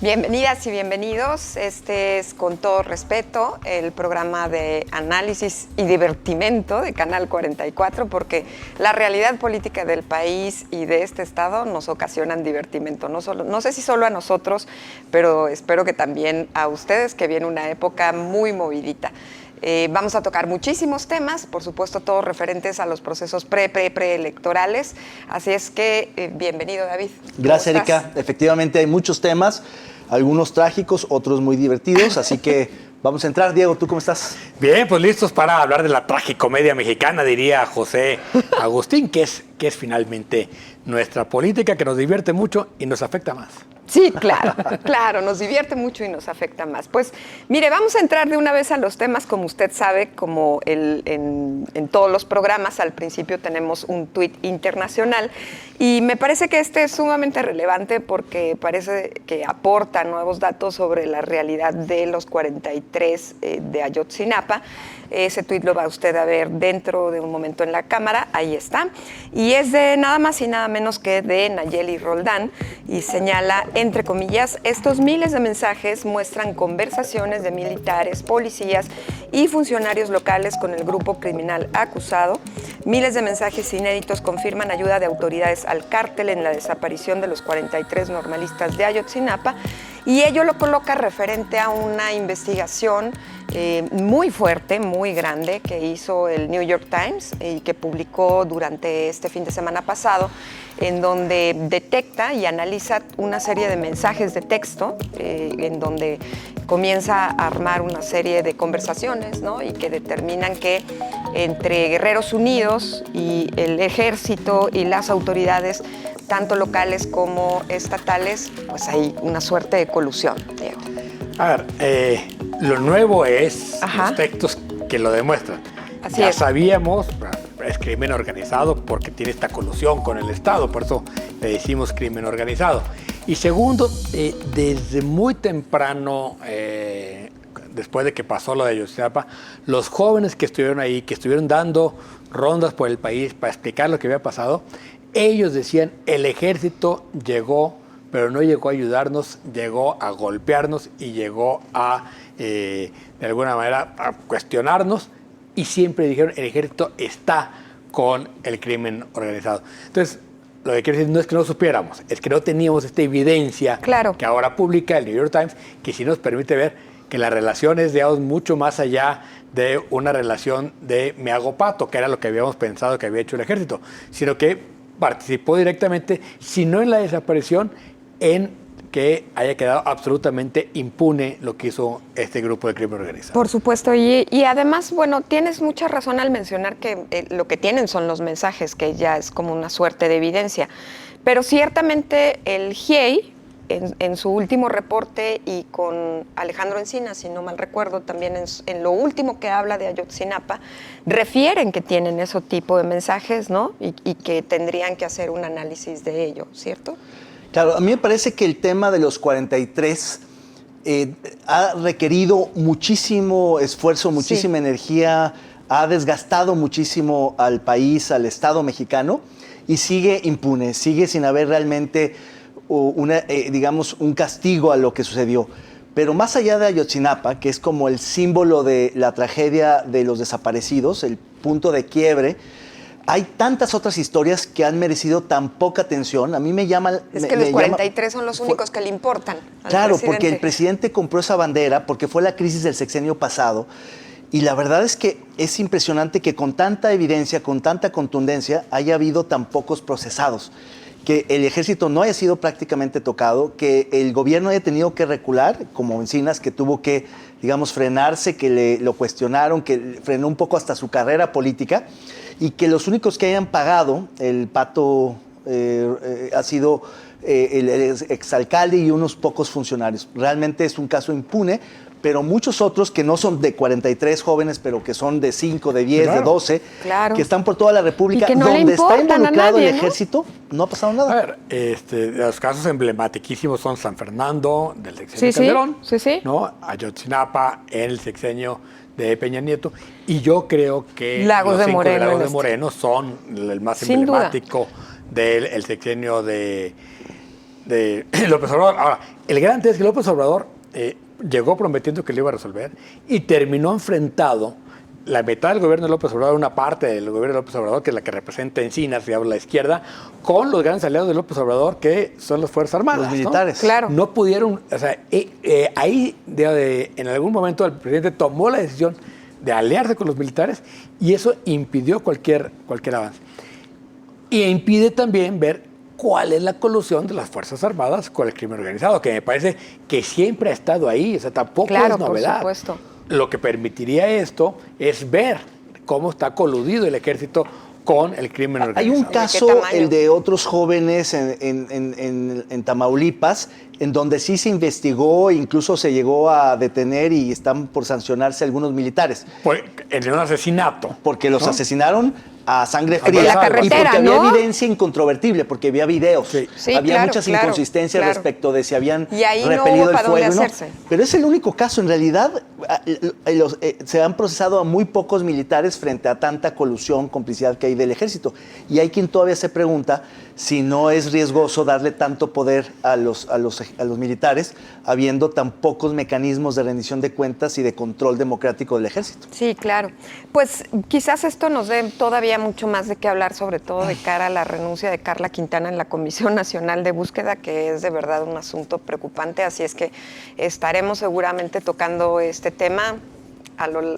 Bienvenidas y bienvenidos. Este es, con todo respeto, el programa de análisis y divertimento de Canal 44, porque la realidad política del país y de este estado nos ocasionan divertimento. No sé si solo a nosotros, pero espero que también a ustedes, que viene una época muy movidita. Vamos a tocar muchísimos temas, por supuesto todos referentes a los procesos preelectorales, así es que bienvenido, David. Gracias, Erika. Efectivamente hay muchos temas, algunos trágicos, otros muy divertidos, así que vamos a entrar. Diego, ¿tú cómo estás? Bien, pues listos para hablar de la tragicomedia mexicana, diría José Agustín, que es finalmente nuestra política, que nos divierte mucho y nos afecta más. Sí, claro, nos divierte mucho y nos afecta más. Pues mire, vamos a entrar de una vez a los temas, como usted sabe, como en todos los programas. Al principio tenemos un tuit internacional y me parece que este es sumamente relevante porque parece que aporta nuevos datos sobre la realidad de los 43 de Ayotzinapa. Ese tuit lo va usted a ver dentro de un momento en la cámara, ahí está. Y es de nada más y nada menos que de Nayeli Roldán y señala, entre comillas, estos miles de mensajes muestran conversaciones de militares, policías y funcionarios locales con el grupo criminal acusado. Miles de mensajes inéditos confirman ayuda de autoridades al cártel en la desaparición de los 43 normalistas de Ayotzinapa, y ello lo coloca referente a una investigación muy fuerte, muy grande, que hizo el New York Times y que publicó durante este fin de semana pasado, en donde detecta y analiza una serie de mensajes de texto, en donde comienza a armar una serie de conversaciones, ¿no? Y que determinan que entre Guerreros Unidos y el ejército y las autoridades, tanto locales como estatales, pues hay una suerte de colusión, Diego. A ver, lo nuevo es los textos que lo demuestran. Así ya es. sabíamos, es crimen organizado porque tiene esta colusión con el Estado, por eso le decimos crimen organizado. Y segundo, desde muy temprano, después de que pasó lo de Ayotzinapa, los jóvenes que estuvieron ahí, que estuvieron dando rondas por el país para explicar lo que había pasado, ellos decían, el ejército llegó, pero no llegó a ayudarnos, llegó a golpearnos y llegó a, de alguna manera, a cuestionarnos, y siempre dijeron, el ejército está con el crimen organizado. Entonces, lo que quiero decir no es que no supiéramos, es que no teníamos esta evidencia que ahora publica el New York Times, que sí nos permite ver que la relación es, digamos, mucho más allá de una relación de me hago pato, que era lo que habíamos pensado que había hecho el ejército, sino que participó directamente, si no en la desaparición, en que haya quedado absolutamente impune lo que hizo este grupo de crimen organizado. Por supuesto, y además, bueno, tienes mucha razón al mencionar que lo que tienen son los mensajes, que ya es como una suerte de evidencia. Pero ciertamente el GIEI, en su último reporte, y con Alejandro Encinas, si no mal recuerdo, también en lo último que habla de Ayotzinapa, refieren que tienen ese tipo de mensajes, ¿no? Y que tendrían que hacer un análisis de ello, ¿cierto? Claro, a mí me parece que el tema de los 43 ha requerido muchísimo esfuerzo, muchísima energía, ha desgastado muchísimo al país, al Estado mexicano, y sigue impune, sigue sin haber realmente digamos, un castigo a lo que sucedió. Pero más allá de Ayotzinapa, que es como el símbolo de la tragedia de los desaparecidos, el punto de quiebre, hay tantas otras historias que han merecido tan poca atención. A mí me llama... Es que los 43 son los únicos que le importan al Claro, presidente. porque el presidente compró esa bandera, porque fue la crisis del sexenio pasado. Y la verdad es que es impresionante que con tanta evidencia, con tanta contundencia, haya habido tan pocos procesados. Que el ejército no haya sido prácticamente tocado, que el gobierno haya tenido que recular, como Encinas, que tuvo que, digamos, frenarse, que lo cuestionaron, que frenó un poco hasta su carrera política, y que los únicos que hayan pagado el pato ha sido el exalcalde y unos pocos funcionarios. Realmente es un caso impune, pero muchos otros que no son de 43 jóvenes, pero que son de 5, de 10, de 12, que están por toda la República, no donde está involucrado nadie, el ejército, no ha pasado nada. A ver, los casos emblematiquísimos son San Fernando, del sexenio Calderón, ¿no? Ayotzinapa, en el sexenio de Peña Nieto, y yo creo que Lagos de Moreno son el más emblemático del sexenio de de López Obrador. Ahora, el gran tema es que López Obrador llegó prometiendo que lo iba a resolver y terminó enfrentado la mitad del gobierno de López Obrador, una parte del gobierno de López Obrador, que es la que representa Encinas, si habla la izquierda, con los grandes aliados de López Obrador, que son las Fuerzas Armadas. Los militares. ¿no? Claro. No pudieron, o sea, ahí en algún momento el presidente tomó la decisión de aliarse con los militares y eso impidió cualquier avance. Y impide también ver cuál es la colusión de las Fuerzas Armadas con el crimen organizado, que me parece que siempre ha estado ahí, o sea, tampoco es novedad. Por supuesto. Lo que permitiría esto es ver cómo está coludido el ejército con el crimen organizado. Hay un caso, el de otros jóvenes en Tamaulipas, en donde sí se investigó, incluso se llegó a detener y están por sancionarse algunos militares. En un asesinato. Porque los asesinaron a sangre En fría. la carretera, y porque había ¿no? evidencia incontrovertible, porque había videos. Sí. Sí, había claro, muchas claro, inconsistencias claro. respecto de si habían Y ahí no repelido hubo el para dónde fuego. hacerse. Pero es el único caso. En realidad, se han procesado a muy pocos militares frente a tanta colusión, complicidad que hay del ejército. Y hay quien todavía se pregunta si no es riesgoso darle tanto poder a los militares, habiendo tan pocos mecanismos de rendición de cuentas y de control democrático del ejército. Sí, claro. Pues quizás esto nos dé todavía mucho más de qué hablar, sobre todo de cara a la renuncia de Carla Quintana en la Comisión Nacional de Búsqueda, que es de verdad un asunto preocupante. Así es que estaremos seguramente tocando este tema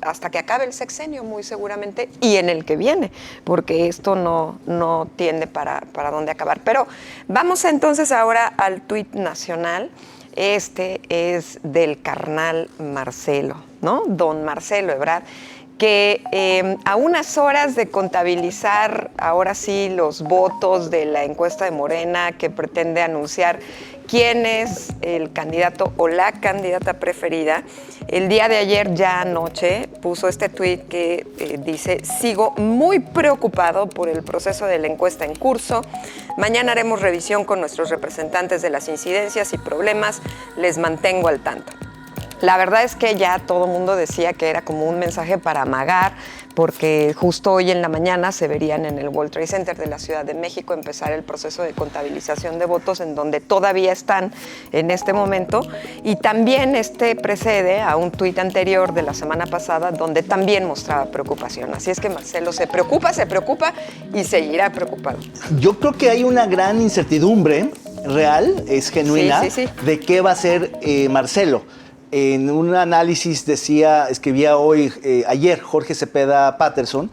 hasta que acabe el sexenio, muy seguramente, y en el que viene, porque esto no tiende para dónde acabar. Pero vamos entonces ahora al tuit nacional. Este es del carnal Marcelo, ¿no? Don Marcelo Ebrard, que a unas horas de contabilizar ahora sí los votos de la encuesta de Morena, que pretende anunciar quién es el candidato o la candidata preferida, el día de ayer, ya anoche, puso este tuit que dice: sigo muy preocupado por el proceso de la encuesta en curso. Mañana haremos revisión con nuestros representantes de las incidencias y problemas. Les mantengo al tanto. La verdad es que ya todo el mundo decía que era como un mensaje para amagar, porque justo hoy en la mañana se verían en el World Trade Center de la Ciudad de México empezar el proceso de contabilización de votos, en donde todavía están en este momento. Y también precede a un tuit anterior de la semana pasada, donde también mostraba preocupación. Así es que Marcelo se preocupa y seguirá preocupado. Yo creo que hay una gran incertidumbre real, es genuina, Sí. de qué va a hacer Marcelo. En un análisis escribía ayer Jorge Cepeda Patterson,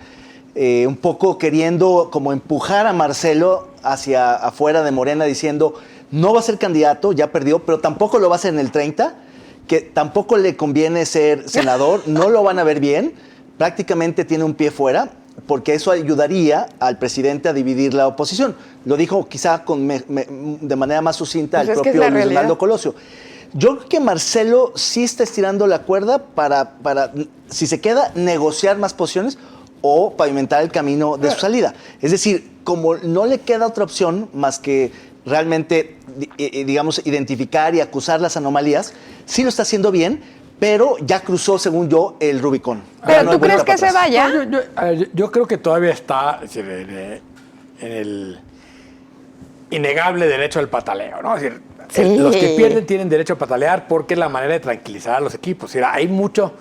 un poco queriendo como empujar a Marcelo hacia afuera de Morena, diciendo: no va a ser candidato, ya perdió, pero tampoco lo va a hacer en el 30, que tampoco le conviene ser senador, no lo van a ver bien, prácticamente tiene un pie fuera, porque eso ayudaría al presidente a dividir la oposición. Lo dijo quizá de manera más sucinta Pues el propio Luis Donaldo Colosio. Yo creo que Marcelo sí está estirando la cuerda para, si se queda, negociar más posiciones o pavimentar el camino de su salida. Es decir, como no le queda otra opción más que realmente, digamos, identificar y acusar las anomalías, sí lo está haciendo bien, pero ya cruzó, según yo, el Rubicón. ¿Pero no tú hay vuelta crees que para se atrás. vaya? Yo creo que todavía está en el innegable derecho al pataleo, ¿no? Es decir, Sí. Los que pierden tienen derecho a patalear porque es la manera de tranquilizar a los equipos. O sea, hay mucha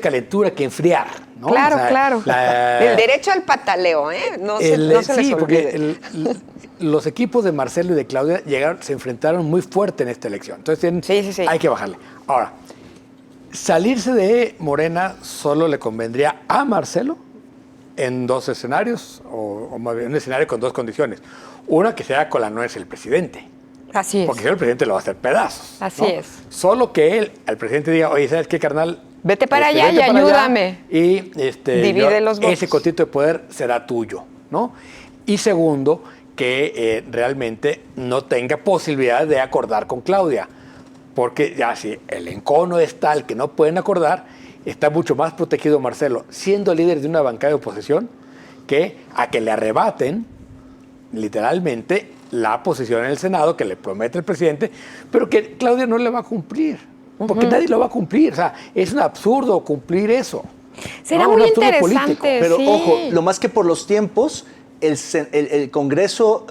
calentura que enfriar, ¿no? Claro, o sea, claro. El derecho al pataleo, ¿eh? No se les olvide. Porque los equipos de Marcelo y de Claudia se enfrentaron muy fuerte en esta elección. Entonces Sí. hay que bajarle. Ahora, salirse de Morena solo le convendría a Marcelo en dos escenarios, o más bien un escenario con dos condiciones. Una, que sea con la nuez del presidente. Así es. Porque si no, el presidente lo va a hacer pedazos. Así ¿no? es. Solo que al presidente diga: oye, ¿sabes qué, carnal? Vete para allá Vete y para ayúdame. allá y Divide los votos. ese cotito de poder será tuyo, ¿no? Y segundo, que realmente no tenga posibilidad de acordar con Claudia. Porque ya si el encono es tal que no pueden acordar, está mucho más protegido Marcelo, siendo líder de una bancada de oposición, que a que le arrebaten, literalmente, la posición en el Senado que le promete el presidente, pero que Claudia no le va a cumplir, porque nadie lo va a cumplir. O sea, es un absurdo cumplir eso. Será Un muy absurdo interesante. político. Pero sí. ojo, lo más que por los tiempos, el Congreso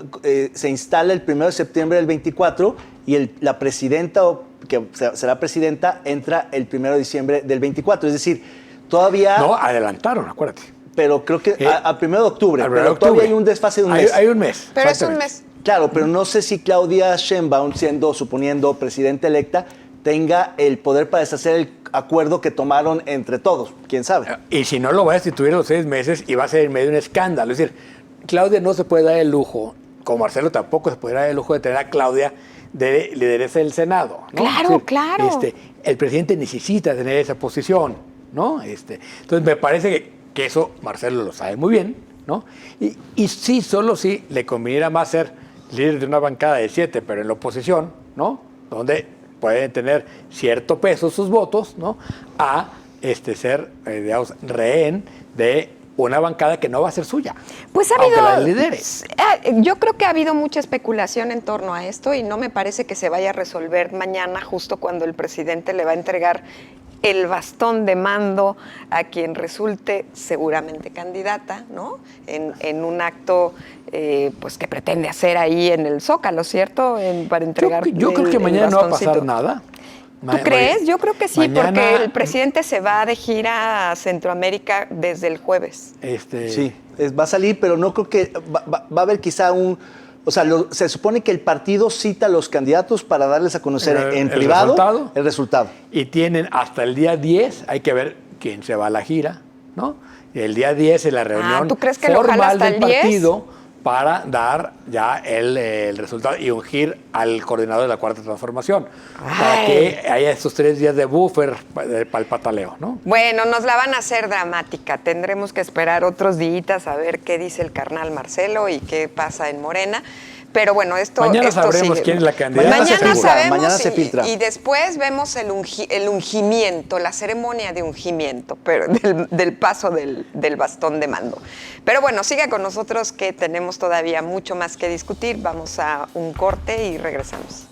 se instala el 1 de septiembre del 24 y la presidenta, que será presidenta, entra el 1 de diciembre del 24. Es decir, todavía... No, adelantaron, acuérdate. Pero creo que a 1 de octubre. Pero todavía hay un desfase de un mes. Hay un mes. Pero es un mes. Claro, pero no sé si Claudia Sheinbaum, suponiendo presidenta electa, tenga el poder para deshacer el acuerdo que tomaron entre todos. ¿Quién sabe? Y si no, lo va a destituir en los 6 meses y va a ser en medio de un escándalo. Es decir, Claudia no se puede dar el lujo, como Marcelo tampoco se puede dar el lujo de tener a Claudia de lideresa del Senado, ¿no? Claro, es decir, claro. El presidente necesita tener esa posición, ¿no? Entonces me parece que eso Marcelo lo sabe muy bien, ¿no? Y sí, solo sí le conveniera más ser líder de una bancada de 7, pero en la oposición, ¿no? Donde pueden tener cierto peso sus votos, ¿no? A ser, digamos, rehén de una bancada que no va a ser suya. Pues ha aunque habido, la lidere. yo creo que ha habido mucha especulación en torno a esto y no me parece que se vaya a resolver mañana, justo cuando el presidente le va a entregar el bastón de mando a quien resulte seguramente candidata, ¿no? En un acto pues que pretende hacer ahí en el Zócalo, ¿cierto? Para entregar Yo creo que mañana no va a pasar nada. ¿Tú crees? Yo creo que sí, mañana, porque el presidente se va de gira a Centroamérica desde el jueves. Sí, va a salir, pero no creo que... Va a haber quizá un... O sea, se supone que el partido cita a los candidatos para darles a conocer en privado el resultado. Y tienen hasta el día 10, hay que ver quién se va a la gira, ¿no? Y el día 10 es la reunión ¿tú crees que lo jala formal hasta del el 10? partido para dar ya el resultado y ungir al coordinador de la Cuarta Transformación. Para que haya estos 3 días de buffer para el pataleo, ¿no? Bueno, nos la van a hacer dramática. Tendremos que esperar otros días a ver qué dice el carnal Marcelo y qué pasa en Morena. Pero bueno, mañana esto sabremos sigue. quién es la candidata. Mañana sabemos mañana se filtra. y después vemos el ungimiento, la ceremonia de ungimiento, pero del paso del bastón de mando. Pero bueno, siga con nosotros que tenemos todavía mucho más que discutir. Vamos a un corte y regresamos.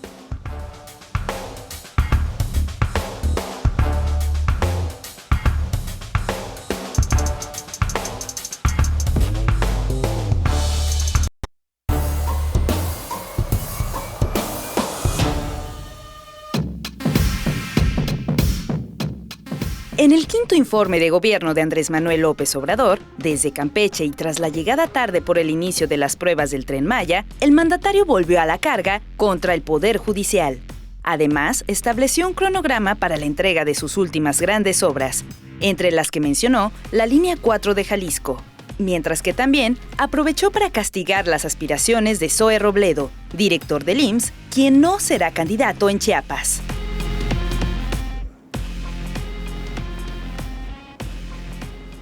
En el quinto informe de gobierno de Andrés Manuel López Obrador, desde Campeche y tras la llegada tarde por el inicio de las pruebas del Tren Maya, el mandatario volvió a la carga contra el Poder Judicial. Además, estableció un cronograma para la entrega de sus últimas grandes obras, entre las que mencionó la Línea 4 de Jalisco, mientras que también aprovechó para castigar las aspiraciones de Zoe Robledo, director del IMSS, quien no será candidato en Chiapas.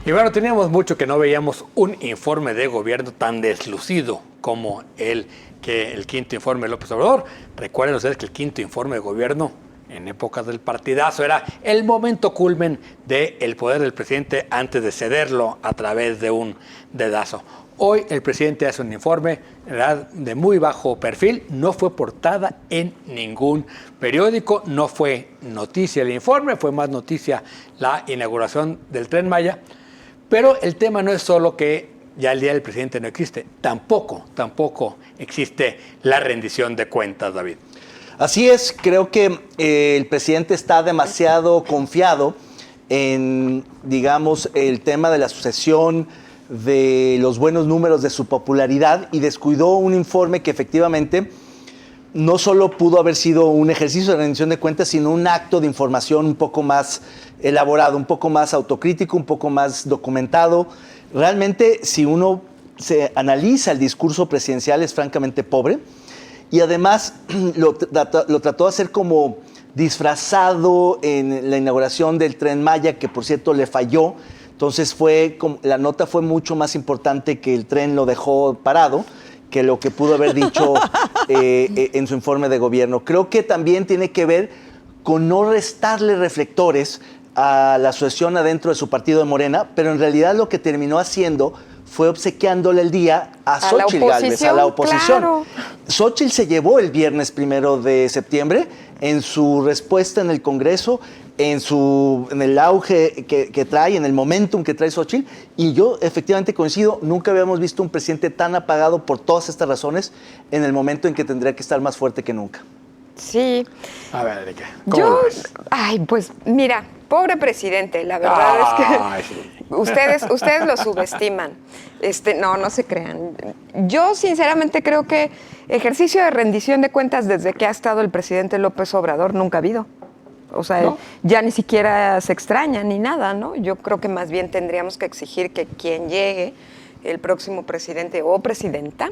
Y bueno, teníamos mucho que no veíamos un informe de gobierno tan deslucido como el quinto informe de López Obrador. Recuerden ustedes que el quinto informe de gobierno en épocas del partidazo era el momento culmen del poder del presidente antes de cederlo a través de un dedazo. Hoy el presidente hace un informe de muy bajo perfil, no fue portada en ningún periódico, no fue noticia el informe, fue más noticia la inauguración del Tren Maya. Pero el tema no es solo que ya el día del presidente no existe, tampoco existe la rendición de cuentas, David. Así es, creo que el presidente está demasiado confiado en, digamos, el tema de la sucesión, de los buenos números de su popularidad y descuidó un informe que efectivamente no solo pudo haber sido un ejercicio de rendición de cuentas, sino un acto de información un poco más elaborado, un poco más autocrítico, un poco más documentado. Realmente, si uno se analiza el discurso presidencial, es francamente pobre. Y además lo trató de hacer como disfrazado en la inauguración del Tren Maya, que por cierto le falló. Entonces la nota fue mucho más importante que el tren lo dejó parado, que lo que pudo haber dicho en su informe de gobierno. Creo que también tiene que ver con no restarle reflectores a la sucesión adentro de su partido de Morena, pero en realidad lo que terminó haciendo fue obsequiándole el día a Xóchitl Gálvez, a la oposición. Claro. Xóchitl se llevó el viernes 1 de septiembre en su respuesta en el Congreso, en el auge que trae, en el momentum que trae Xóchitl, y yo efectivamente coincido, nunca habíamos visto un presidente tan apagado por todas estas razones en el momento en que tendría que estar más fuerte que nunca. Sí. A ver, Erika, ¿cómo lo ves? Ay, pues mira, pobre presidente, la verdad es que Sí. ustedes lo subestiman. No se crean. Yo sinceramente creo que ejercicio de rendición de cuentas desde que ha estado el presidente López Obrador nunca ha habido. O sea, ¿No? ya ni siquiera se extraña ni nada, ¿no? Yo creo que más bien tendríamos que exigir que quien llegue, el próximo presidente o presidenta,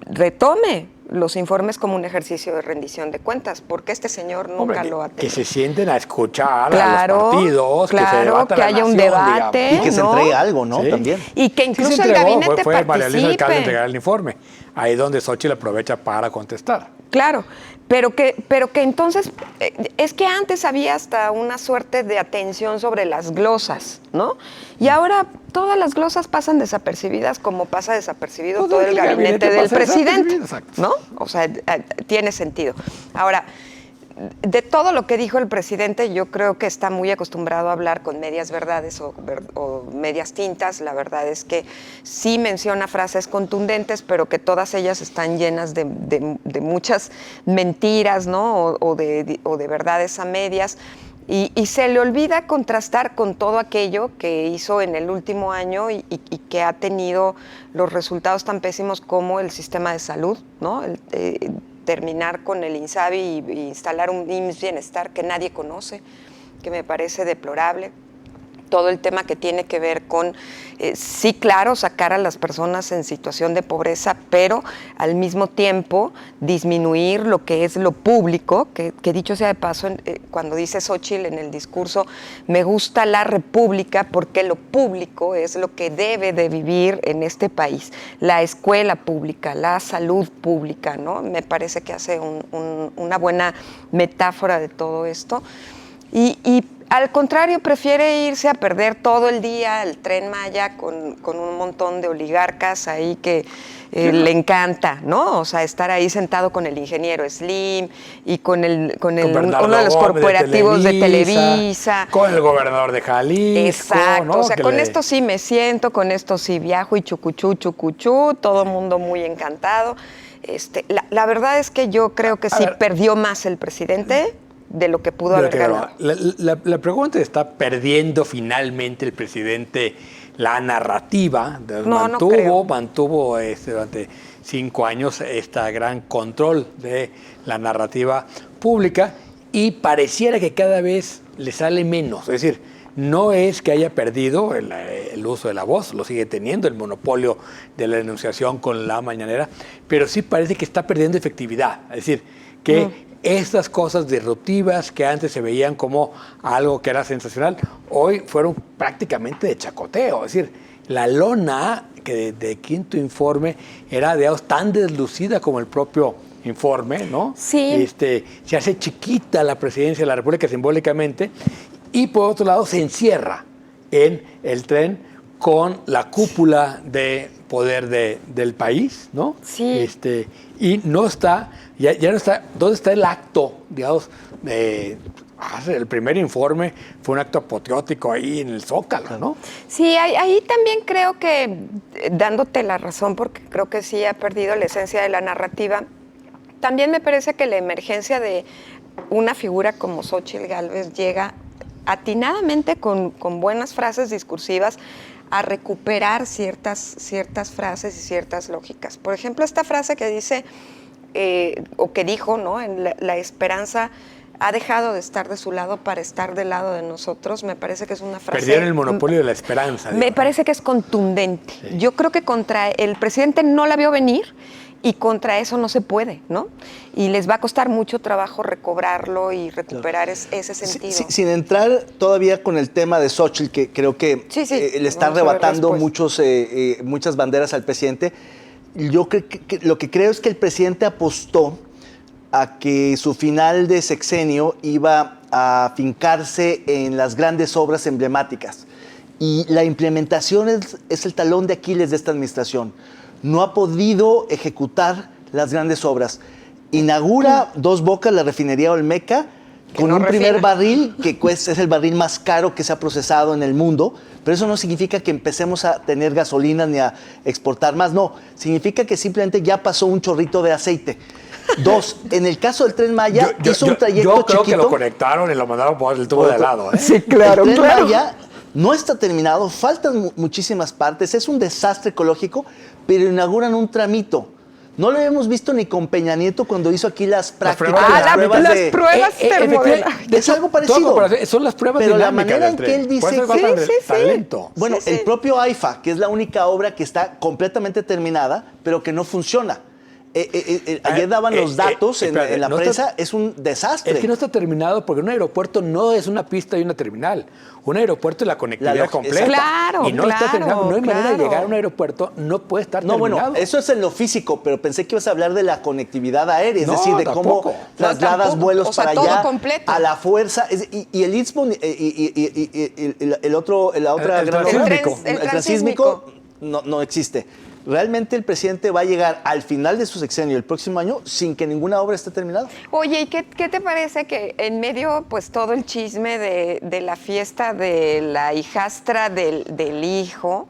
retome los informes como un ejercicio de rendición de cuentas, porque este señor nunca Hombre, lo ha que tenido. se sienten a escuchar Claro, a los partidos, que se claro, debata que la haya un nación, debate. digamos. Y que se ¿no? entregue algo, ¿no? Sí. También. Y que Sí incluso se el entregó, gabinete fue María Luisa Alcalde a participe. entregar el informe. Ahí es donde Xóchitl aprovecha para contestar. Claro, pero que entonces, es que antes había hasta una suerte de atención sobre las glosas, ¿no? Y ahora todas las glosas pasan desapercibidas como pasa desapercibido Pues todo el el gabinete gabinete del pasa presidente, desapercibido, exacto. ¿no? O sea, tiene sentido. Ahora, de todo lo que dijo el presidente, yo creo que está muy acostumbrado a hablar con medias verdades o medias tintas. La verdad es que sí menciona frases contundentes, pero que todas ellas están llenas de muchas mentiras, ¿no? O de verdades a medias. Y se le olvida contrastar con todo aquello que hizo en el último año y que ha tenido los resultados tan pésimos como el sistema de salud, ¿no? Terminar con el INSABI y instalar un IMSS Bienestar que nadie conoce, que me parece deplorable. Todo el tema que tiene que ver con, sí, claro, sacar a las personas en situación de pobreza, pero al mismo tiempo disminuir lo que es lo público, que dicho sea de paso, cuando dice Xóchitl en el discurso, me gusta la república porque lo público es lo que debe de vivir en este país. La escuela pública, la salud pública, ¿no? Me parece que hace una buena metáfora de todo esto. Y al contrario, prefiere irse a perder todo el día el Tren Maya con un montón de oligarcas ahí que le encanta, ¿no? O sea, estar ahí sentado con el ingeniero Slim y con uno de los corporativos de Televisa. Con el gobernador de Jalisco. Exacto, ¿no? o sea, con esto sí me siento, con esto sí viajo y chucuchú, todo el mundo muy encantado. La verdad es que yo creo que sí perdió más el presidente de lo que pudo haber ganado. La pregunta, ¿está perdiendo finalmente el presidente la narrativa? No creo. Mantuvo durante 5 años este gran control de la narrativa pública y pareciera que cada vez le sale menos. Es decir, no es que haya perdido el uso de la voz, lo sigue teniendo, el monopolio de la denunciación con la mañanera, pero sí parece que está perdiendo efectividad. Es decir, que estas cosas disruptivas que antes se veían como algo que era sensacional, hoy fueron prácticamente de chacoteo. Es decir, la lona que de Quinto Informe era, digamos, tan deslucida como el propio informe, ¿no? Sí. Se hace chiquita la presidencia de la República simbólicamente y, por otro lado, se encierra en el tren con la cúpula de poder del país, ¿no? Sí. Y no está, ya no está, ¿dónde está el acto, digamos, el primer informe fue un acto apoteótico ahí en el Zócalo, ¿no? Sí, ahí también creo que, dándote la razón, porque creo que sí ha perdido la esencia de la narrativa, también me parece que la emergencia de una figura como Xóchitl Gálvez llega atinadamente con buenas frases discursivas a recuperar ciertas frases y ciertas lógicas. Por ejemplo, esta frase que dice, o que dijo, ¿no? En la esperanza ha dejado de estar de su lado para estar del lado de nosotros, me parece que es una frase... Perdieron el monopolio de la esperanza. Me parece que es contundente. Sí. Yo creo que contra el presidente no la vio venir y contra eso no se puede, ¿no? Y les va a costar mucho trabajo recobrarlo y recuperar ese sentido. Sin entrar todavía con el tema de Xóchitl, que creo que le está arrebatando muchas banderas al presidente, yo lo que creo es que el presidente apostó a que su final de sexenio iba a fincarse en las grandes obras emblemáticas. Y la implementación es el talón de Aquiles de esta administración. No ha podido ejecutar las grandes obras. Inaugura Dos Bocas, la refinería Olmeca, con un primer barril que es el barril más caro que se ha procesado en el mundo, pero eso no significa que empecemos a tener gasolina ni a exportar más, no, significa que simplemente ya pasó un chorrito de aceite. Dos, en el caso del Tren Maya, hizo un trayecto yo creo chiquito. que lo conectaron y lo mandaron por el tubo de al lado. Sí, claro, El Tren claro. Maya no está terminado, faltan muchísimas partes, es un desastre ecológico, pero inauguran un tramito. No lo habíamos visto ni con Peña Nieto cuando hizo aquí las prácticas, las pruebas efectivamente, es algo parecido. Son las pruebas Pero la dinámicas manera del en que tren. él dice Por eso que- va tan Sí, sí, tan sí. lento. Bueno, Sí, el sí. propio AIFA, que es la única obra que está completamente terminada, pero que no funciona. Ayer daban los datos espérate, en la no prensa, está- es un desastre. Es que no está terminado porque un aeropuerto no es una pista y una terminal. Un aeropuerto es la conectividad completa. Claro, y no está claro, terminado. No hay manera de claro. llegar a un aeropuerto, no puede estar No, terminado. bueno, eso es en lo físico, pero pensé que ibas a hablar de la conectividad aérea, es No, decir, de tampoco. cómo No, trasladas tampoco. vuelos O sea, para todo allá completo. a la fuerza. Y el Istmo y la otra El gran transísmico. obra, El transísmico. no existe. Realmente el presidente va a llegar al final de su sexenio el próximo año sin que ninguna obra esté terminada. Oye, ¿y qué te parece que en medio, pues todo el chisme de la fiesta de la hijastra del hijo,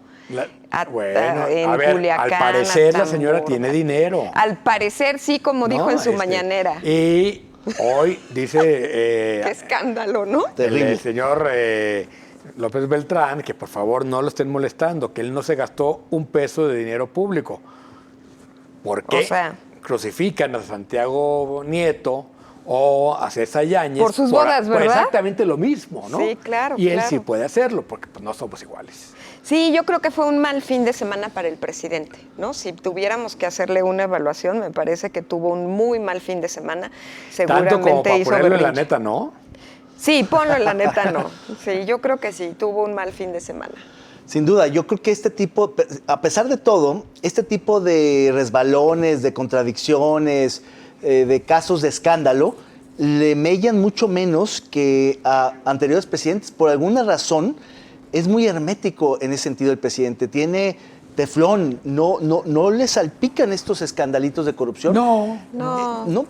Bueno, en a ver, Culiacán, al parecer la hasta señora Murba. tiene dinero. Al parecer sí, como dijo ¿no? en su mañanera. Y hoy dice Qué escándalo, ¿no? Terrible. el señor López Beltrán que por favor no lo estén molestando, que él no se gastó un peso de dinero público. ¿Por qué O sea. crucifican a Santiago Nieto o a César Yáñez? Por sus bodas, por ¿verdad? exactamente lo mismo, ¿no? Sí, claro, Y él claro. sí puede hacerlo, porque pues, no somos iguales. Sí, yo creo que fue un mal fin de semana para el presidente, ¿no? Si tuviéramos que hacerle una evaluación, me parece que tuvo un muy mal fin de semana. Seguramente Tanto como para hizo ponerlo en la berrinche. neta, ¿no? Sí, ponlo en la neta, no. Sí, yo creo que sí, tuvo un mal fin de semana. Sin duda, yo creo que este tipo, a pesar de todo, este tipo de resbalones, de contradicciones, de casos de escándalo, le mellan mucho menos que a anteriores presidentes. Por alguna razón, es muy hermético en ese sentido el presidente. Tiene teflón, no le salpican estos escandalitos de corrupción. No. No.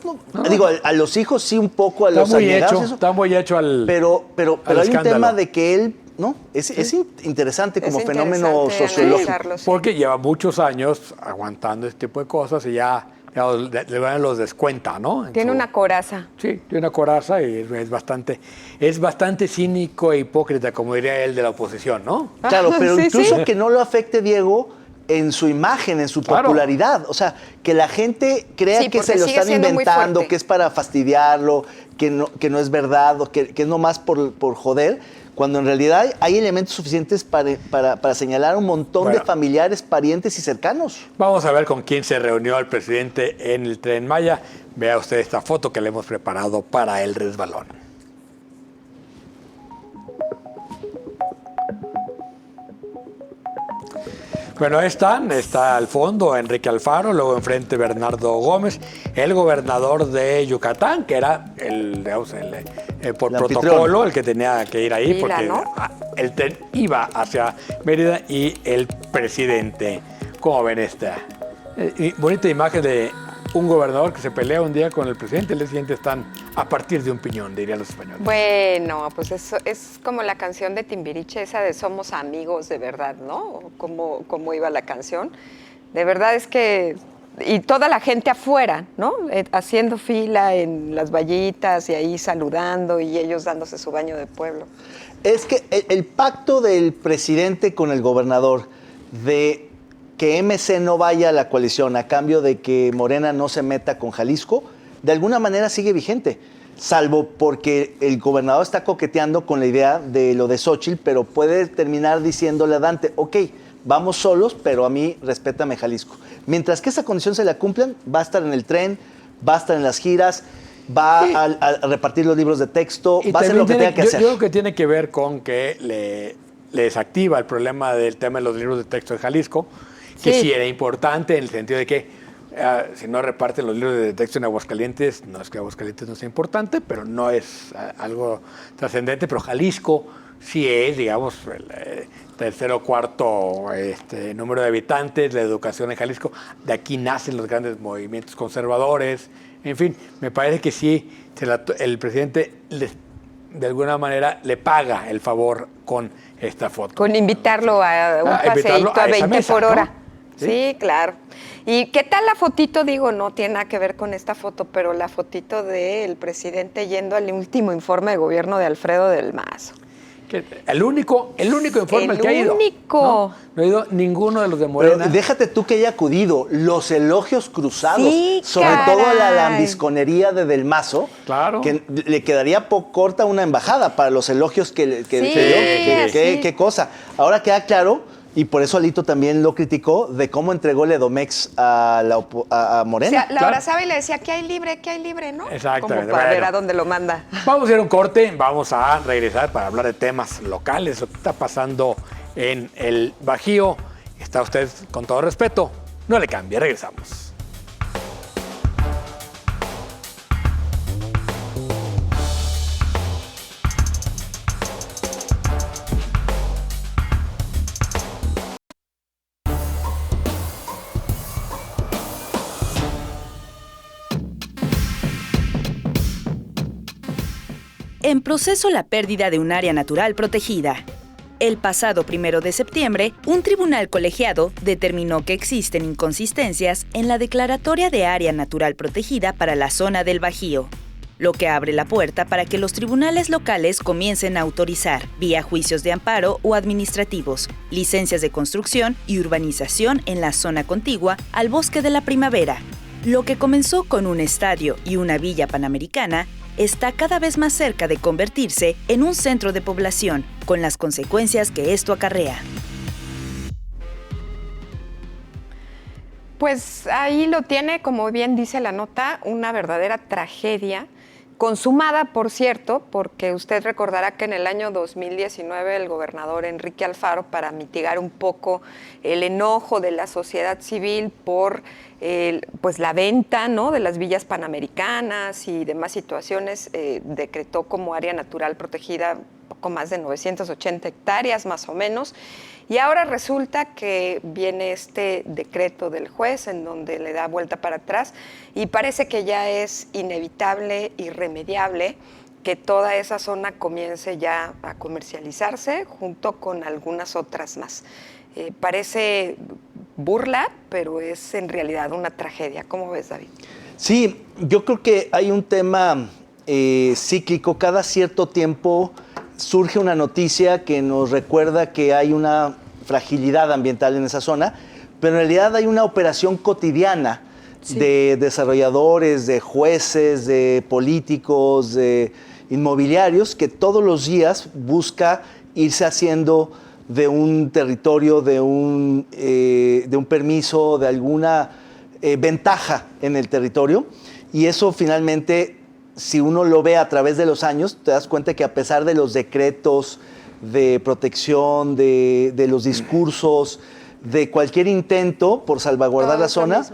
Digo, a los hijos sí un poco, a Está los muy allegados, hecho, eso. está muy hecho al... Pero al hay un escándalo. tema de que él, ¿no? Es interesante como Es fenómeno interesante sociológico. analizarlo, sí. Porque lleva muchos años aguantando este tipo de cosas y ya los descuenta, ¿no? Tiene una coraza. Sí, tiene una coraza y es bastante cínico e hipócrita, como diría él, de la oposición, ¿no? Claro, pero Sí, incluso sí. que no lo afecte, Diego, en su imagen, en su Claro. popularidad. O sea, que la gente crea Sí, que porque se lo sigue están siendo muy inventando, fuerte. que es para fastidiarlo, que no es verdad, o que es nomás por joder, cuando en realidad hay elementos suficientes para señalar a un montón de Bueno. familiares, parientes y cercanos. Vamos a ver con quién se reunió el presidente en el Tren Maya. Vea usted esta foto que le hemos preparado para el resbalón. Bueno, está al fondo Enrique Alfaro, luego enfrente Bernardo Gómez, el gobernador de Yucatán, que era por El protocolo anfitrión. el que tenía que ir ahí, Pila, porque ¿no? el tren iba hacia Mérida, y el presidente. ¿Cómo ven esta? Bonita imagen de un gobernador que se pelea un día con el presidente, el día siguiente están a partir de un piñón, dirían los españoles. Bueno, pues eso es como la canción de Timbiriche, esa de Somos amigos de verdad, ¿no? Como iba la canción. De verdad es que... Y toda la gente afuera, ¿no? Haciendo fila en las vallitas y ahí saludando y ellos dándose su baño de pueblo. Es que el pacto del presidente con el gobernador de que MC no vaya a la coalición a cambio de que Morena no se meta con Jalisco, de alguna manera sigue vigente, salvo porque el gobernador está coqueteando con la idea de lo de Xóchitl, pero puede terminar diciéndole a Dante, ok, vamos solos, pero a mí respétame Jalisco. Mientras que esa condición se la cumplan, va a estar en el tren, va a estar en las giras, va a repartir los libros de texto, Y va a hacer lo que también tenga que hacer. Yo creo que tiene que ver con que le desactiva el problema del tema de los libros de texto de Jalisco, que Sí. sí era importante en el sentido de que si no reparten los libros de texto en Aguascalientes, no es que Aguascalientes no sea importante, pero no es algo trascendente, pero Jalisco sí es, digamos, el tercero o cuarto número de habitantes, la educación en Jalisco, de aquí nacen los grandes movimientos conservadores, en fin, me parece que sí el presidente de alguna manera le paga el favor con esta foto. Con invitarlo a un paseíto a 20 mesa, por hora. ¿no? Sí, claro. ¿Y qué tal la fotito? Digo, no tiene nada que ver con esta foto, pero la fotito del presidente yendo al último informe de gobierno de Alfredo del Mazo. El único informe al que ha ido. El único. No ha ido ninguno de los de Morena. Pero déjate tú que haya acudido. Los elogios cruzados, Sí, sobre caray. todo la lambisconería de Del Mazo, Claro. que le quedaría corta una embajada para los elogios que dio. sí. Qué cosa. Ahora queda claro, y por eso Alito también lo criticó, de cómo entregó el Edomex a Morena. O sea, la abrazaba y le decía, ¿qué hay libre, ¿no? Exactamente, Como para bueno. ver a dónde lo manda. Vamos a ir a un corte, vamos a regresar para hablar de temas locales, lo que está pasando en el Bajío. Está usted, con todo respeto, no le cambie, regresamos. En proceso la pérdida de un área natural protegida. El pasado 1 de septiembre, un tribunal colegiado determinó que existen inconsistencias en la declaratoria de área natural protegida para la zona del Bajío, lo que abre la puerta para que los tribunales locales comiencen a autorizar, vía juicios de amparo o administrativos, licencias de construcción y urbanización en la zona contigua al Bosque de la Primavera. Lo que comenzó con un estadio y una villa panamericana está cada vez más cerca de convertirse en un centro de población, con las consecuencias que esto acarrea. Pues ahí lo tiene, como bien dice la nota, una verdadera tragedia, consumada, por cierto, porque usted recordará que en el año 2019 el gobernador Enrique Alfaro, para mitigar un poco el enojo de la sociedad civil por pues la venta, ¿no?, de las villas panamericanas y demás situaciones, decretó como área natural protegida poco más de 980 hectáreas más o menos. Y ahora resulta que viene este decreto del juez en donde le da vuelta para atrás y parece que ya es inevitable, irremediable, que toda esa zona comience ya a comercializarse junto con algunas otras más. Parece burla, pero es en realidad una tragedia. ¿Cómo ves, David? Sí, yo creo que hay un tema cíclico. Cada cierto tiempo surge una noticia que nos recuerda que hay una fragilidad ambiental en esa zona, pero en realidad hay una operación cotidiana de desarrolladores, de jueces, de políticos, de inmobiliarios, que todos los días busca irse haciendo de un territorio, de un permiso, de alguna ventaja en el territorio. Y eso finalmente, si uno lo ve a través de los años, te das cuenta que a pesar de los decretos de protección, de los discursos, de cualquier intento por salvaguardar la zona,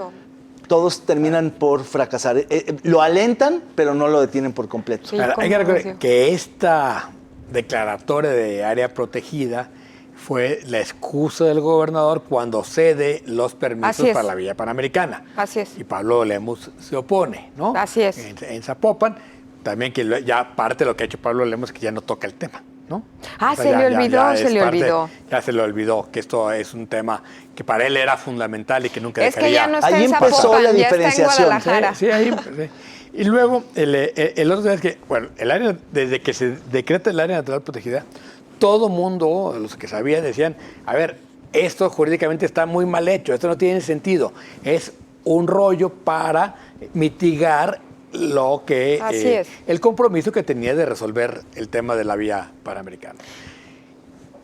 todos terminan por fracasar. Lo alentan, pero no lo detienen por completo. Sí, Hay que recordar que esta declaratoria de área protegida fue la excusa del gobernador cuando cede los permisos para la Villa Panamericana. Así es. Y Pablo Lemos se opone, ¿no? Así es. En Zapopan, también que ya parte de lo que ha hecho Pablo Lemos es que ya no toca el tema, ¿no? Ah, O sea, se le olvidó. Ya se le olvidó que esto es un tema que para él era fundamental y que nunca Es dejaría. que ya no está Ahí en empezó Zapopan, la ya diferenciación. está en Guadalajara. Sí, sí. Y luego, el otro tema es que, bueno, desde que se decreta el área natural protegida, todo mundo, los que sabían, decían, a ver, esto jurídicamente está muy mal hecho, esto no tiene sentido. Es un rollo para mitigar lo que el compromiso que tenía de resolver el tema de la vía panamericana.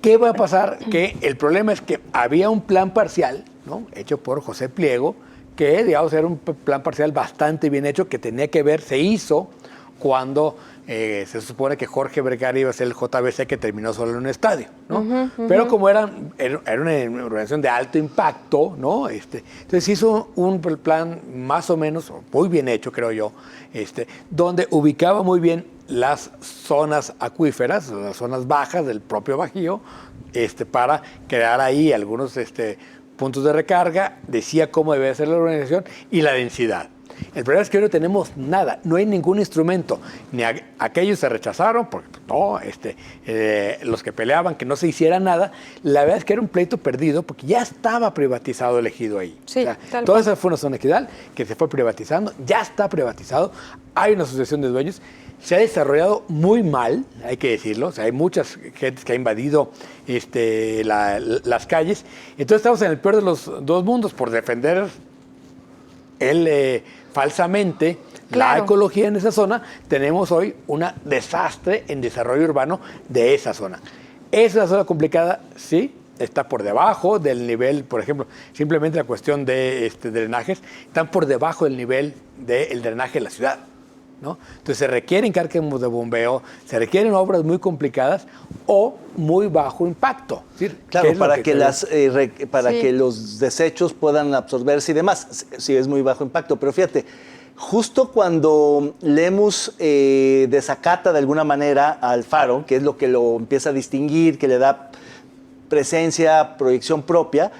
¿Qué va a pasar? Que el problema es que había un plan parcial, ¿no?, hecho por José Pliego, que, digamos, era un plan parcial bastante bien hecho, que tenía que ver, se hizo cuando se supone que Jorge Vergara iba a ser el JBC, que terminó solo en un estadio, ¿no? Pero como era una organización de alto impacto, ¿no? Entonces hizo un plan más o menos muy bien hecho, creo yo, donde ubicaba muy bien las zonas acuíferas, las zonas bajas del propio Bajío, para crear ahí algunos puntos de recarga, decía cómo debe ser la organización y la densidad. El problema es que hoy no tenemos nada, no hay ningún instrumento. Ni aquellos se rechazaron, porque no, los que peleaban que no se hiciera nada, la verdad es que era un pleito perdido porque ya estaba privatizado el ejido ahí. Sí, toda esa fue una zona ejidal que se fue privatizando, ya está privatizado, hay una asociación de dueños. Se ha desarrollado muy mal, hay que decirlo. O sea, hay muchas gentes que ha invadido las calles. Entonces estamos en el peor de los dos mundos por defender falsamente la ecología en esa zona. Tenemos hoy un desastre en desarrollo urbano de esa zona. Es una zona complicada, sí. Está por debajo del nivel, por ejemplo, simplemente la cuestión de drenajes, están por debajo del nivel del drenaje de la ciudad, ¿no? Entonces se requieren cárceles de bombeo, se requieren obras muy complicadas o muy bajo impacto. ¿Sí? Claro, para que los desechos puedan absorberse y demás, sí es muy bajo impacto. Pero fíjate, justo cuando Lemus desacata de alguna manera al faro, que es lo que lo empieza a distinguir, que le da presencia, proyección propia,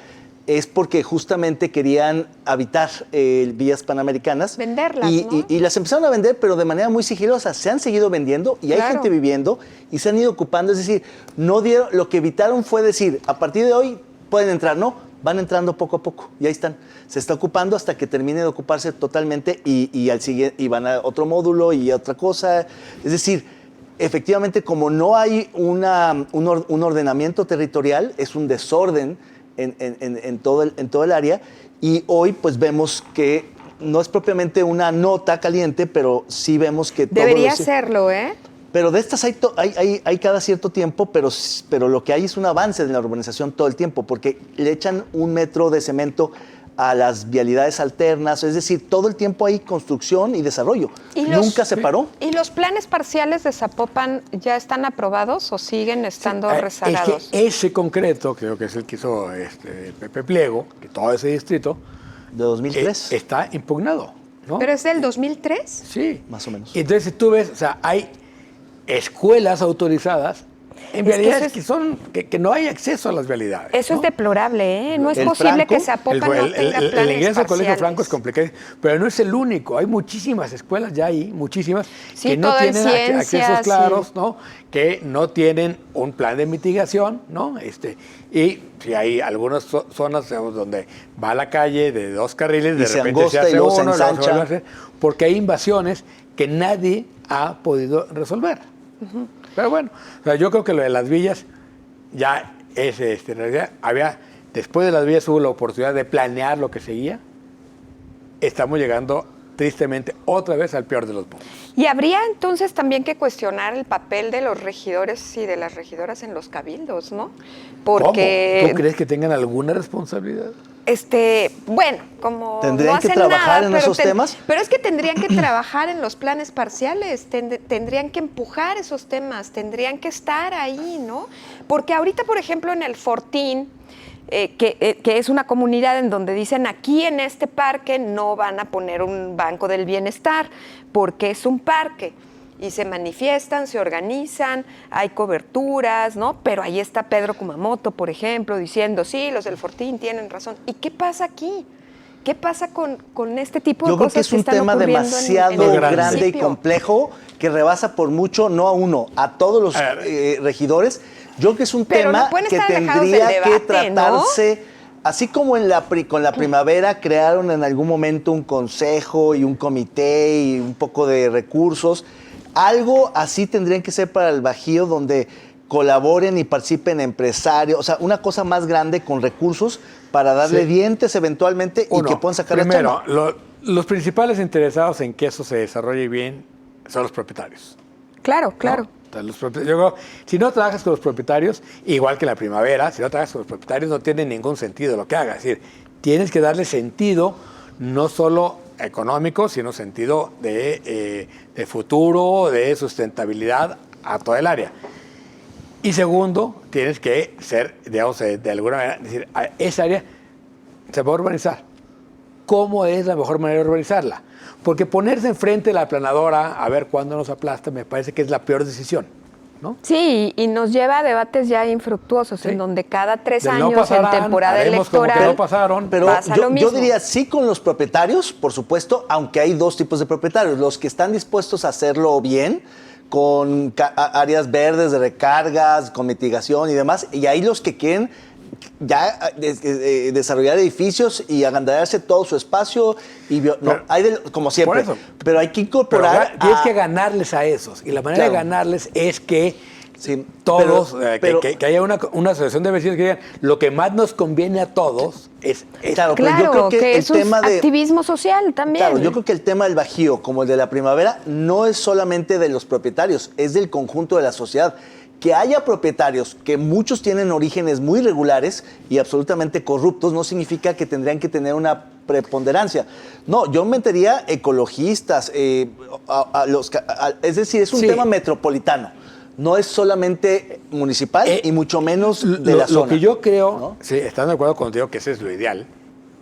es porque justamente querían habitar vías panamericanas. Venderlas, ¿no? Y las empezaron a vender, pero de manera muy sigilosa. Se han seguido vendiendo y hay gente viviendo y se han ido ocupando. Es decir, lo que evitaron fue decir, a partir de hoy pueden entrar. No, van entrando poco a poco y ahí están. Se está ocupando hasta que termine de ocuparse totalmente y al siguiente, y van a otro módulo y a otra cosa. Es decir, efectivamente, como no hay un ordenamiento territorial, es un desorden en todo el área, y hoy pues vemos que no es propiamente una nota caliente, pero sí vemos que debería serlo, ¿eh? Pero de estas hay cada cierto tiempo, pero lo que hay es un avance en la urbanización todo el tiempo, porque le echan 1 metro de cemento a las vialidades alternas, es decir, todo el tiempo hay construcción y desarrollo. Nunca se paró. ¿Y los planes parciales de Zapopan ya están aprobados o siguen estando rezagados? Es que ese concreto, creo que es el que hizo Pepe Pliego, que todo ese distrito, de 2003, está impugnado, ¿no? ¿Pero es del 2003? Sí. Más o menos. Entonces, si tú ves, o sea, hay escuelas autorizadas en vialidades que no hay acceso a las vialidades. Eso es deplorable, ¿eh? No es El posible Franco, que Zapopan no tenga planes el ingreso al colegio parciales. Franco es complicado, pero no es el único. Hay muchísimas escuelas ya ahí, muchísimas, Sí, que no todo en tienen ciencias, accesos claros, sí. ¿no? Que no tienen un plan de mitigación, ¿no? Y si hay algunas zonas, digamos, donde va a la calle de 2 carriles, de repente se hace y luego se uno, luego se ensancha. vuelve a hacer, porque hay invasiones que nadie ha podido resolver. Pero bueno, o sea, yo creo que lo de las villas ya es, en realidad, después de las villas hubo la oportunidad de planear lo que seguía. Estamos llegando, tristemente, otra vez al peor de los mundos. Y habría entonces también que cuestionar el papel de los regidores y de las regidoras en los cabildos, ¿no? Porque ¿Cómo? ¿Tú crees que tengan alguna responsabilidad? Bueno, como ¿Tendrían no hacen que trabajar nada, en pero esos temas? Pero es que tendrían que trabajar en los planes parciales, tendrían que empujar esos temas, tendrían que estar ahí, ¿no? Porque ahorita, por ejemplo, en el Fortín, que es una comunidad en donde dicen aquí en este parque no van a poner un banco del bienestar, porque es un parque. Y se manifiestan, se organizan, hay coberturas, ¿no? Pero ahí está Pedro Kumamoto, por ejemplo, diciendo, sí, los del Fortín tienen razón. ¿Y qué pasa aquí? ¿Qué pasa con este tipo de cosas que están ocurriendo? Yo creo que es un tema demasiado en el grande y municipio? complejo que rebasa por mucho, no a uno, a todos los regidores. Yo creo que es un Pero tema no pueden que estar alejados tendría del que debate, tratarse, así como con la primavera crearon en algún momento un consejo y un comité y un poco de recursos. Algo así tendrían que ser para el Bajío, donde colaboren y participen empresarios, o sea, una cosa más grande con recursos para darle dientes eventualmente y que puedan sacar la chamba. Los principales interesados en que eso se desarrolle bien son los propietarios. Claro, claro. ¿No? Yo creo, si no trabajas con los propietarios, igual que en la primavera, si no trabajas con los propietarios no tiene ningún sentido lo que hagas. Es decir, tienes que darle sentido, no solo económico, sino sentido de futuro, de sustentabilidad a toda el área. Y segundo, tienes que ser, digamos, de alguna manera, decir, esa área se va a urbanizar. ¿Cómo es la mejor manera de urbanizarla? Porque ponerse enfrente de la aplanadora a ver cuándo nos aplasta me parece que es la peor decisión. ¿no? Sí, y nos lleva a debates ya infructuosos, Sí. en donde cada 3 De no años pasarán, en temporada haremos como que electoral no pasaron. Pero pasa lo yo mismo. diría sí con los propietarios, por supuesto, aunque hay dos tipos de propietarios. Los que están dispuestos a hacerlo bien, con áreas verdes de recargas, con mitigación y demás, y hay los que quieren ya desarrollar edificios y agrandarse todo su espacio. Como siempre. Por eso. Pero hay que Pero incorporar. tienes que ganarles a esos. Y la manera de ganarles es que Sí, todos, pero- que haya una asociación de vecinos que digan lo que más nos conviene a todos es Claro, pero yo creo que el eso es tema de activismo social también. Claro, yo creo que el tema del Bajío, como el de la primavera, no es solamente de los propietarios, es del conjunto de la sociedad. Que haya propietarios, que muchos tienen orígenes muy irregulares y absolutamente corruptos, no significa que tendrían que tener una preponderancia. No, yo metería ecologistas, es decir, es un Sí. tema metropolitano. No es solamente municipal y mucho menos de la zona. Lo que yo creo, ¿no? sí, estando de acuerdo contigo que ese es lo ideal,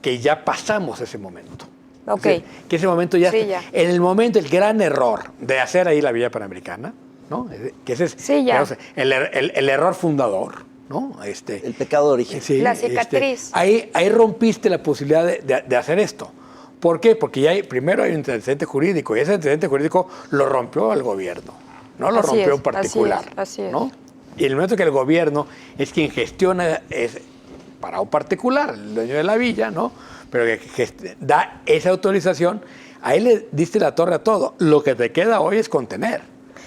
que ya pasamos ese momento. Ok. Sí, que ese momento ya, Sí, está. ya. En el momento, el gran error de hacer ahí la Villa Panamericana, ¿no? Que ese es Sí, ya. digamos, el error fundador, ¿no? El pecado de origen. Sí, La cicatriz. ahí rompiste la posibilidad de hacer esto. ¿Por qué? Porque primero hay un antecedente jurídico y ese antecedente jurídico lo rompió el gobierno, no lo Así rompió es, en particular. así es. ¿no? Y en el momento que el gobierno es quien gestiona para un particular, el dueño de la villa, ¿no? Pero que da esa autorización, ahí le diste la torre a todo. Lo que te queda hoy es contener,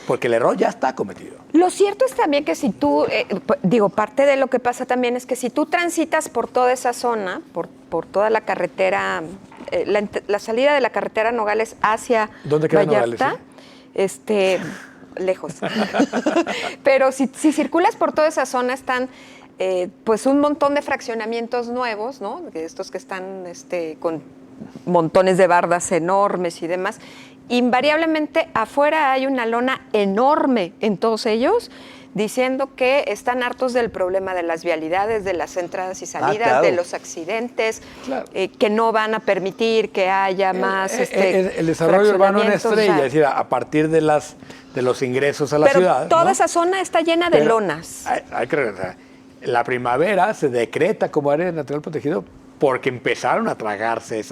porque el error ya está cometido. Lo cierto es también que si tú, parte de lo que pasa también es que si tú transitas por toda esa zona, por toda la carretera, la salida de la carretera Nogales hacia ¿Dónde queda Vallarta, Nogales, lejos. Pero si circulas por toda esa zona están pues un montón de fraccionamientos nuevos, ¿no? Estos que están con montones de bardas enormes y demás. Invariablemente afuera hay una lona enorme en todos ellos diciendo que están hartos del problema de las vialidades, de las entradas y salidas, claro. de los accidentes, Claro. que no van a permitir que haya más el desarrollo urbano en fraccionamientos, estrella, o sea, es decir, a partir de los ingresos a la pero ciudad. toda ¿no? esa zona está llena de Pero lonas. hay que regresar. La primavera se decreta como área natural protegido porque empezaron a tragarse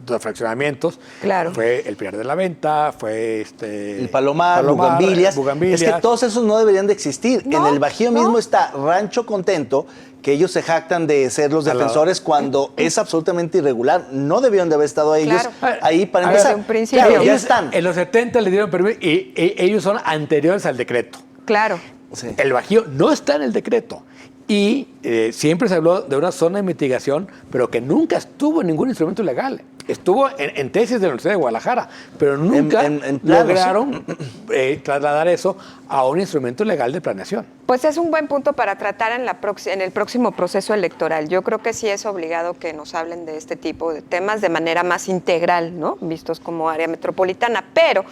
los fraccionamientos. Claro. Fue el Pilar de la Venta, fue El Palomar, Bugambilias. Es que todos esos no deberían de existir. No, en el Bajío no. mismo está Rancho Contento, que ellos se jactan de ser los Al lado. defensores cuando es absolutamente irregular. No debieron de haber estado ellos Claro. ahí para A ver, empezar. desde un principio. Claro, ya Ellos están. En los 70 le dieron permiso y ellos son anteriores al decreto. Claro. Sí. El Bajío no está en el decreto. Y siempre se habló de una zona de mitigación, pero que nunca estuvo en ningún instrumento legal. Estuvo en tesis de la Universidad de Guadalajara, pero nunca en planos, lograron trasladar eso a un instrumento legal de planeación. Pues es un buen punto para tratar en el próximo proceso electoral. Yo creo que sí es obligado que nos hablen de este tipo de temas de manera más integral, ¿no? Vistos como área metropolitana. Pero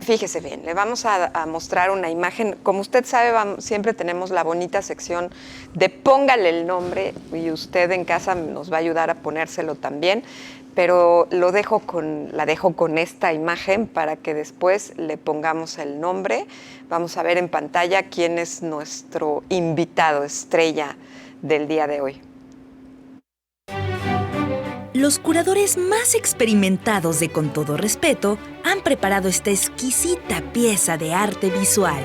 fíjese bien, le vamos a mostrar una imagen. Como usted sabe, siempre tenemos la bonita sección de póngale el nombre y usted en casa nos va a ayudar a ponérselo también. Pero la dejo con esta imagen para que después le pongamos el nombre. Vamos a ver en pantalla quién es nuestro invitado estrella del día de hoy. Los curadores más experimentados de Con Todo Respeto han preparado esta exquisita pieza de arte visual.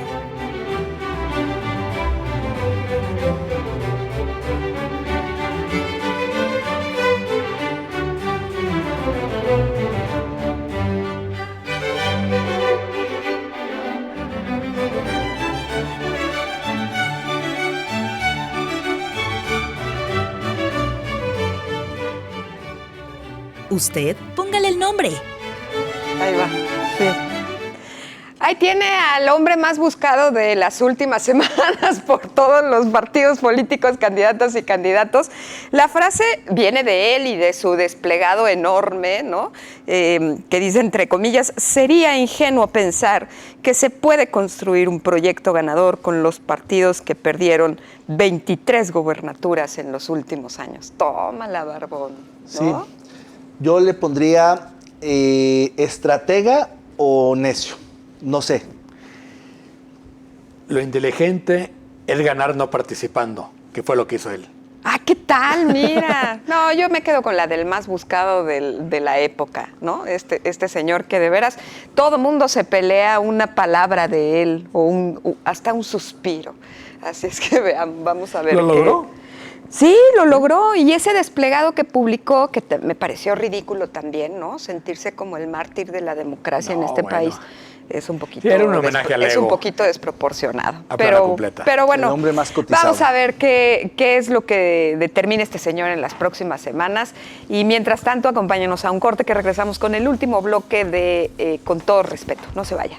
Usted, póngale el nombre. Ahí va, sí. Ahí tiene al hombre más buscado de las últimas semanas por todos los partidos políticos, candidatas y candidatos. La frase viene de él y de su desplegado enorme, ¿no? Que dice, entre comillas, sería ingenuo pensar que se puede construir un proyecto ganador con los partidos que perdieron 23 gobernaturas en los últimos años. Tómala, Barbón, ¿no? Sí. Yo le pondría estratega o necio. No sé. lo inteligente es ganar no participando, que fue lo que hizo él. Ah, ¿qué tal? Mira. No, yo me quedo con la del más buscado de la época, ¿no? Este señor que de veras todo mundo se pelea una palabra de él o hasta un suspiro. Así es que vean, vamos a ver. ¿Lo logró? Sí, lo logró. Y ese desplegado que publicó, que me pareció ridículo también, ¿no? Sentirse como el mártir de la democracia en este país. Es un poquito, sí, era un homenaje al ego. Es un poquito desproporcionado. A plana completa. Pero bueno, el hombre más cotizado. Vamos a ver qué es lo que determina este señor en las próximas semanas. Y mientras tanto, acompáñanos a un corte que regresamos con el último bloque de Con Todo Respeto. No se vaya.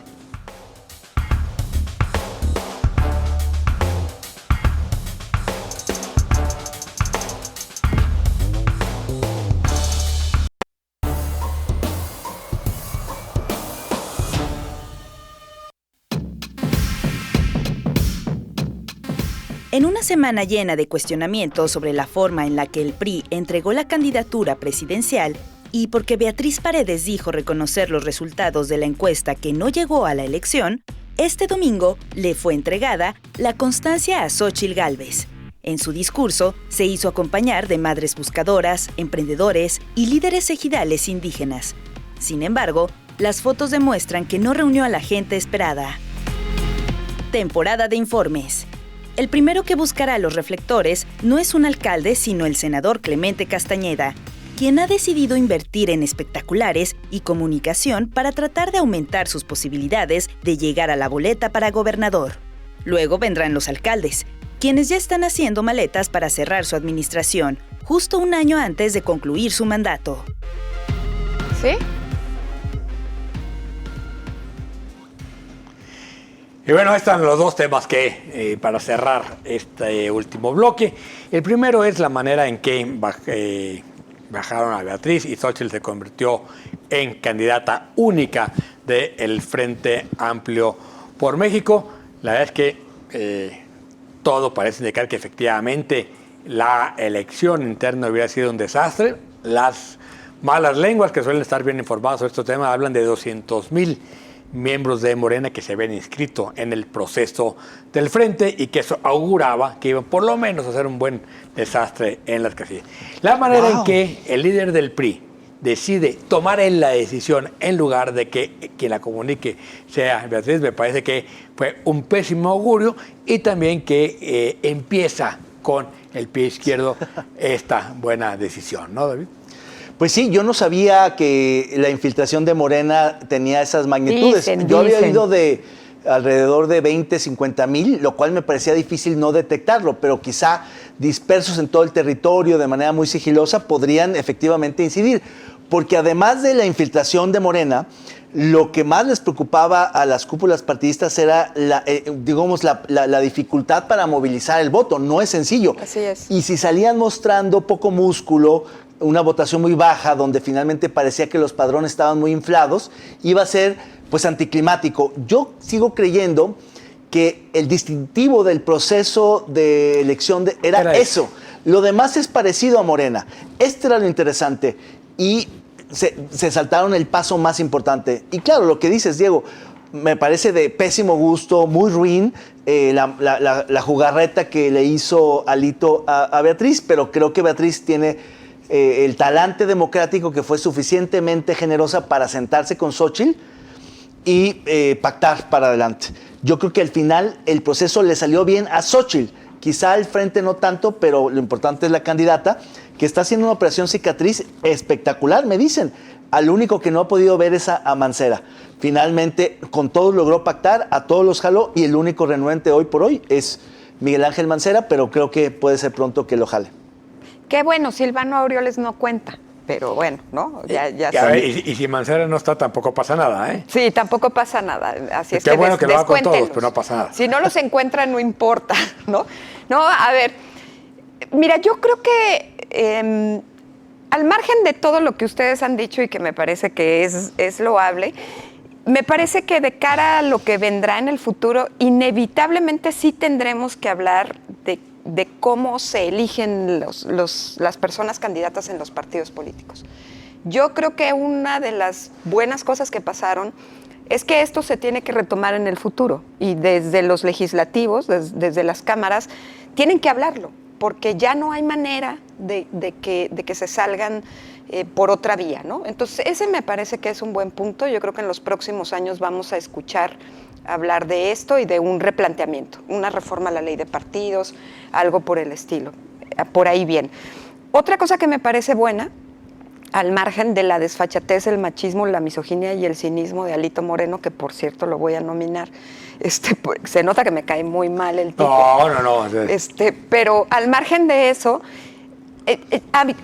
En una semana llena de cuestionamientos sobre la forma en la que el PRI entregó la candidatura presidencial y porque Beatriz Paredes dijo reconocer los resultados de la encuesta que no llegó a la elección, este domingo le fue entregada la constancia a Xóchitl Gálvez. En su discurso se hizo acompañar de madres buscadoras, emprendedores y líderes ejidales indígenas. Sin embargo, las fotos demuestran que no reunió a la gente esperada. Temporada de informes. El primero que buscará los reflectores no es un alcalde, sino el senador Clemente Castañeda, quien ha decidido invertir en espectaculares y comunicación para tratar de aumentar sus posibilidades de llegar a la boleta para gobernador. Luego vendrán los alcaldes, quienes ya están haciendo maletas para cerrar su administración, justo un año antes de concluir su mandato. ¿Sí? Y bueno, están los dos temas que, para cerrar este último bloque. El primero es la manera en que bajaron a Beatriz y Xóchitl se convirtió en candidata única del Frente Amplio por México. La verdad es que todo parece indicar que efectivamente la elección interna hubiera sido un desastre. Las malas lenguas que suelen estar bien informadas sobre estos temas hablan de 200,000 miembros de Morena que se habían inscrito en el proceso del frente y que eso auguraba que iban por lo menos a hacer un buen desastre en las casillas. La manera en que el líder del PRI decide tomar él la decisión en lugar de que quien la comunique sea Beatriz, me parece que fue un pésimo augurio y también que empieza con el pie izquierdo esta buena decisión, ¿no, David? Pues sí, yo no sabía que la infiltración de Morena tenía esas magnitudes. Yo había oído de alrededor de 20, 50 mil, lo cual me parecía difícil no detectarlo, pero quizá dispersos en todo el territorio de manera muy sigilosa podrían efectivamente incidir. Porque además de la infiltración de Morena, lo que más les preocupaba a las cúpulas partidistas era la dificultad para movilizar el voto. No es sencillo. Así es. Y si salían mostrando poco músculo, una votación muy baja, donde finalmente parecía que los padrones estaban muy inflados, iba a ser pues anticlimático. Yo sigo creyendo que el distintivo del proceso de elección era eso. Lo demás es parecido a Morena. Este era lo interesante. Y se saltaron el paso más importante. Y claro, lo que dices, Diego, me parece de pésimo gusto, muy ruin, la jugarreta que le hizo Alito a Beatriz, pero creo que Beatriz tiene el talante democrático que fue suficientemente generosa para sentarse con Xóchitl y pactar para adelante. Yo creo que al final el proceso le salió bien a Xóchitl, quizá al frente no tanto, pero lo importante es la candidata, que está haciendo una operación cicatriz espectacular, me dicen. Al único que no ha podido ver es a Mancera. Finalmente, con todos logró pactar, a todos los jaló, y el único renuente hoy por hoy es Miguel Ángel Mancera, pero creo que puede ser pronto que lo jale. Qué bueno, Silvano Aureoles no cuenta, pero bueno, ¿no? Ya y si Mancera no está, tampoco pasa nada, ¿eh? Sí, tampoco pasa nada. Así es Qué que bueno que lo haga con todos, pero no pasa nada. Si no los encuentran, no importa, ¿no? No, a ver, mira, yo creo que al margen de todo lo que ustedes han dicho y que me parece que es loable, me parece que de cara a lo que vendrá en el futuro, inevitablemente sí tendremos que hablar de cómo se eligen las personas candidatas en los partidos políticos. Yo creo que una de las buenas cosas que pasaron es que esto se tiene que retomar en el futuro y desde los legislativos, desde las cámaras, tienen que hablarlo, porque ya no hay manera de que se salgan por otra vía, ¿no? Entonces, ese me parece que es un buen punto. Yo creo que en los próximos años vamos a escuchar hablar de esto y de un replanteamiento, una reforma a la ley de partidos, algo por el estilo. Por ahí bien. Otra cosa que me parece buena, al margen de la desfachatez, el machismo, la misoginia y el cinismo de Alito Moreno, que por cierto lo voy a nominar, se nota que me cae muy mal el tipo. No. Pero al margen de eso,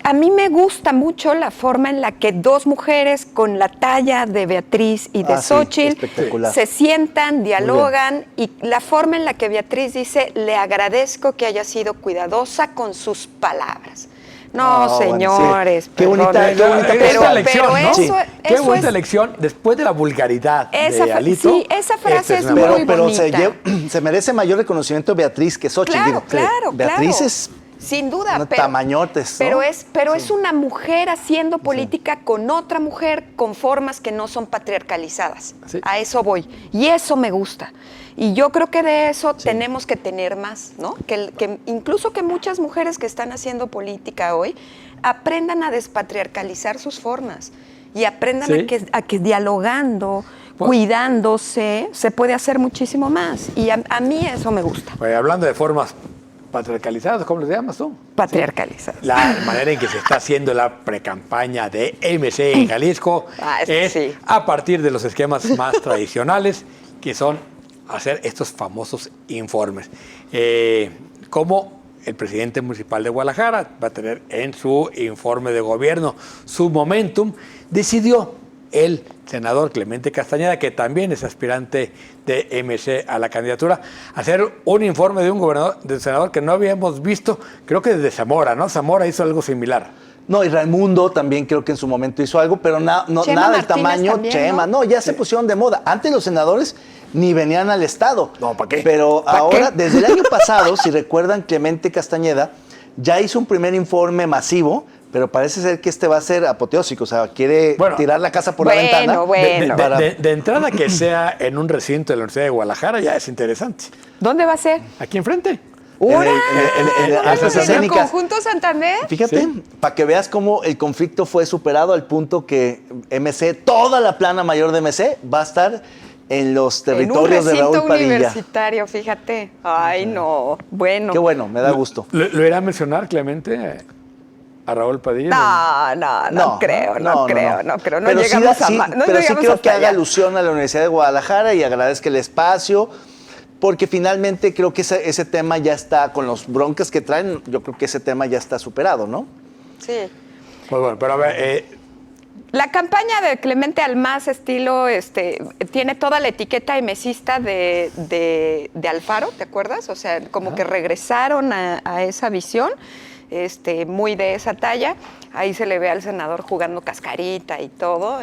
a mí me gusta mucho la forma en la que dos mujeres con la talla de Beatriz y de Xóchitl se sientan, dialogan, y la forma en la que Beatriz dice, le agradezco que haya sido cuidadosa con sus palabras. No, señores. Qué bonita elección, ¿no? Eso, qué bonita elección después de la vulgaridad de Alito. Sí, esa frase es muy pero bonita. se merece mayor reconocimiento Beatriz que Xóchitl. Claro. Beatriz es sin duda, tamañotes, ¿no? Pero es una mujer haciendo política con otra mujer con formas que no son patriarcalizadas. Sí. A eso voy. Y eso me gusta. Y yo creo que de eso tenemos que tener más, ¿no? Que incluso que muchas mujeres que están haciendo política hoy aprendan a despatriarcalizar sus formas y aprendan a que dialogando, cuidándose, se puede hacer muchísimo más. Y a mí eso me gusta. Pues hablando de formas patriarcalizadas, ¿cómo les llamas tú? Patriarcalizadas. Sí. La manera en que se está haciendo la precampaña de MC en Jalisco es a partir de los esquemas más tradicionales, que son hacer estos famosos informes. Como el presidente municipal de Guadalajara va a tener en su informe de gobierno su momentum, decidió el senador Clemente Castañeda, que también es aspirante de MC a la candidatura, hacer un informe de un gobernador, del senador que no habíamos visto, creo que desde Zamora, ¿no? Zamora hizo algo similar. No, y Raimundo también creo que en su momento hizo algo, pero nada del tamaño. También, Chema, no, ya se pusieron de moda. Antes los senadores ni venían al Estado. No, ¿para qué? Pero ahora, desde el año pasado, si recuerdan, Clemente Castañeda ya hizo un primer informe masivo, pero parece ser que va a ser apoteósico, o sea, quiere tirar la casa por la ventana. De entrada, que sea en un recinto de la Universidad de Guadalajara ya es interesante. ¿Dónde va a ser? Aquí enfrente. ¿En el Conjunto Santander? Fíjate, para que veas cómo el conflicto fue superado al punto que MC, toda la plana mayor de MC, va a estar en los territorios de Raúl Padilla. En un recinto universitario, fíjate. Ay, no. Bueno. Qué bueno, me da gusto. ¿Lo irá a mencionar, Clemente, a Raúl Padilla? No creo. No pero llegamos pero sí creo que haga alusión a la Universidad de Guadalajara y agradezca el espacio, porque finalmente creo que ese tema ya está, con los broncas que traen, yo creo que ese tema ya está superado, ¿no? Sí. Pues bueno, pero a ver... La campaña de Clemente Almaz estilo, tiene toda la etiqueta emesista de Alfaro, ¿te acuerdas? O sea, como que regresaron a esa visión, muy de esa talla. Ahí se le ve al senador jugando cascarita y todo,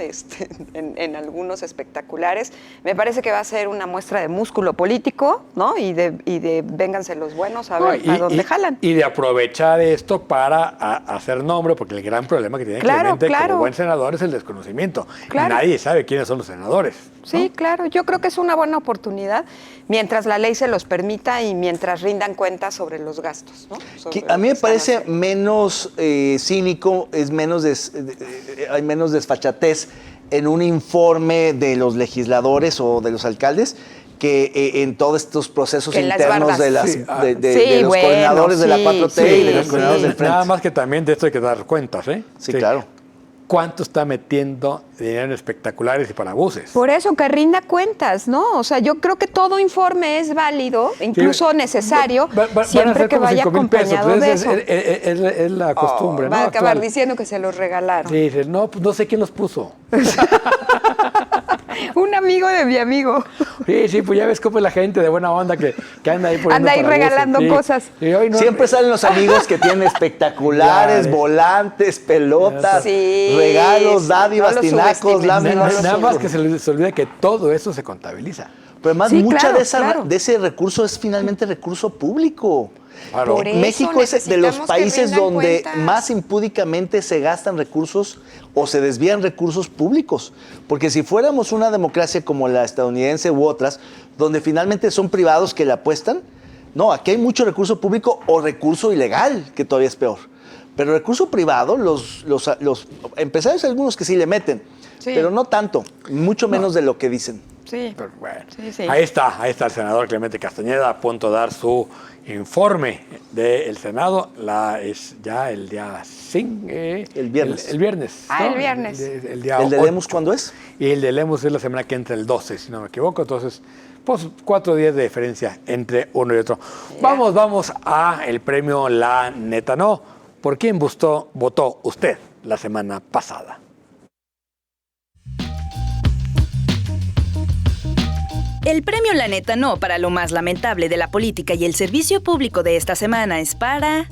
en algunos espectaculares. Me parece que va a ser una muestra de músculo político, ¿no? Y de vénganse los buenos a ver a dónde jalan. Y de aprovechar esto para hacer nombre, porque el gran problema que tiene Clemente como buen senador es el desconocimiento. Nadie sabe quiénes son los senadores, ¿no? Sí, claro. Yo creo que es una buena oportunidad mientras la ley se los permita y mientras rindan cuentas sobre los gastos, ¿no? A mí me parece menos cínico, hay menos desfachatez en un informe de los legisladores o de los alcaldes que en todos estos procesos internos de los coordinadores de la 4T y de los coordinadores del Frente. Nada más que también de esto hay que dar cuentas, ¿eh? Sí, claro. ¿Cuánto está metiendo dinero en espectaculares y para buses? Por eso, que rinda cuentas, ¿no? O sea, yo creo que todo informe es válido, incluso necesario, siempre que vaya acompañado de eso. Es la costumbre, ¿no? Va a acabar diciendo que se los regalaron. Sí, dices, no, pues no sé quién los puso. Un amigo de mi amigo. Sí, pues ya ves cómo es la gente de buena onda que anda ahí poniendo anda ahí regalando cosas. Siempre salen los amigos que tienen espectaculares, volantes, pelotas, regalos, dádivas, tinacos, láminas. Nada más que se les olvida que todo eso se contabiliza. Pero además, mucha de ese recurso es finalmente recurso público. Claro. Por eso México es de los necesitamos que países rindan donde cuentas. más impúdicamente se gastan recursos o se desvían recursos públicos. Porque si fuéramos una democracia como la estadounidense u otras, donde finalmente son privados que le apuestan, no, aquí hay mucho recurso público o recurso ilegal, que todavía es peor. Pero recurso privado, los empresarios hay algunos que sí le meten, Sí. pero no tanto, mucho menos de lo que dicen. Sí. Pero bueno, Sí. ahí está el senador Clemente Castañeda a punto de dar su informe del Senado. Es ya el día 5. El viernes. El viernes. Ah, ¿no? el viernes. El día ¿El de 8. Lemus cuándo es? Y el de Lemus es la semana que entra el 12, si no me equivoco. Entonces, pues 4 días de diferencia entre uno y otro. Ya. Vamos a el premio La Neta No. ¿Por quién votó usted la semana pasada? El premio La Neta No para lo más lamentable de la política y el servicio público de esta semana es para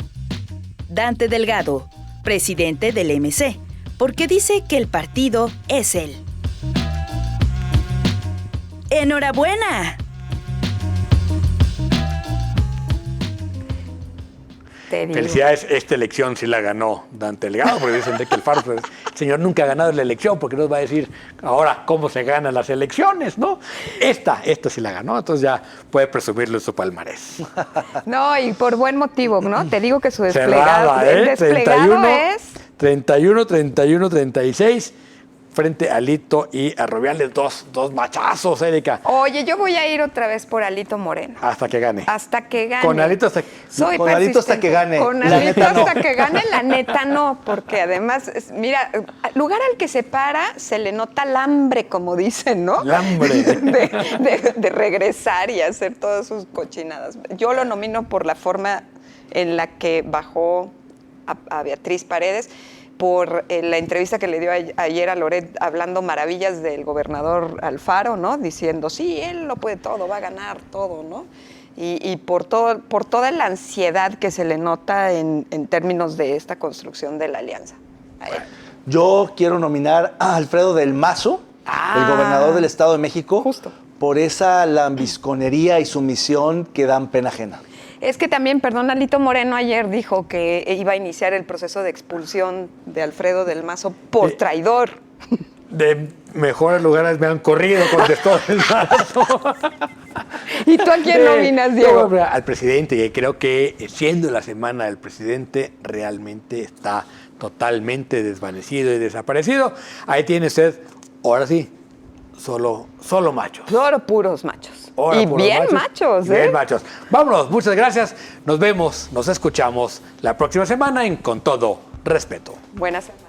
Dante Delgado, presidente del MC, porque dice que el partido es él. ¡Enhorabuena! Te digo. Felicidades, esta elección sí la ganó Dante Delgado, porque dicen de que el señor nunca ha ganado la elección, porque nos va a decir ahora cómo se ganan las elecciones, ¿no? Esta sí la ganó, entonces ya puede presumirlo en su palmarés. No, y por buen motivo, ¿no? Te digo que su Cerrada, desplegado es... 31, 36, frente a Alito y a Rubiales, dos machazos, Erika, Oye, yo voy a ir otra vez por Alito Moreno. hasta que gane. Hasta que gane. Con Alito hasta Soy con Alito hasta persistente. que gane. Con La Alito neta no. hasta que gane, la neta no. Porque además, mira, lugar al que se para, se le nota el hambre, como dicen, ¿no? El hambre. De regresar y hacer todas sus cochinadas. Yo lo nomino por la forma en la que bajó a Beatriz Paredes, por la entrevista que le dio ayer a Loret, hablando maravillas del gobernador Alfaro, ¿no? Diciendo, sí, él lo puede todo, va a ganar todo, ¿no? Y por toda la ansiedad que se le nota en términos de esta construcción de la alianza. Yo quiero nominar a Alfredo del Mazo, el gobernador del Estado de México, Justo. por esa lambisconería y sumisión que dan pena ajena. Es que también, perdón, Alito Moreno ayer dijo que iba a iniciar el proceso de expulsión de Alfredo del Mazo por traidor. De mejores lugares me han corrido, contestó el Mazo. ¿Y tú a quién nominas, Diego? Yo, al presidente, y creo que siendo la semana del presidente, realmente está totalmente desvanecido y desaparecido. Ahí tiene usted, ahora sí, solo machos. Solo puros machos. Ahora y puros bien machos, ¿eh? Bien machos. Vámonos, muchas gracias. Nos vemos, nos escuchamos la próxima semana en Con Todo Respeto. Buena semana.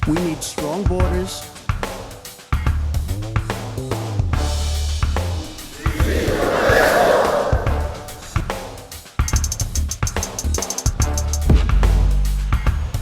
We need strong borders,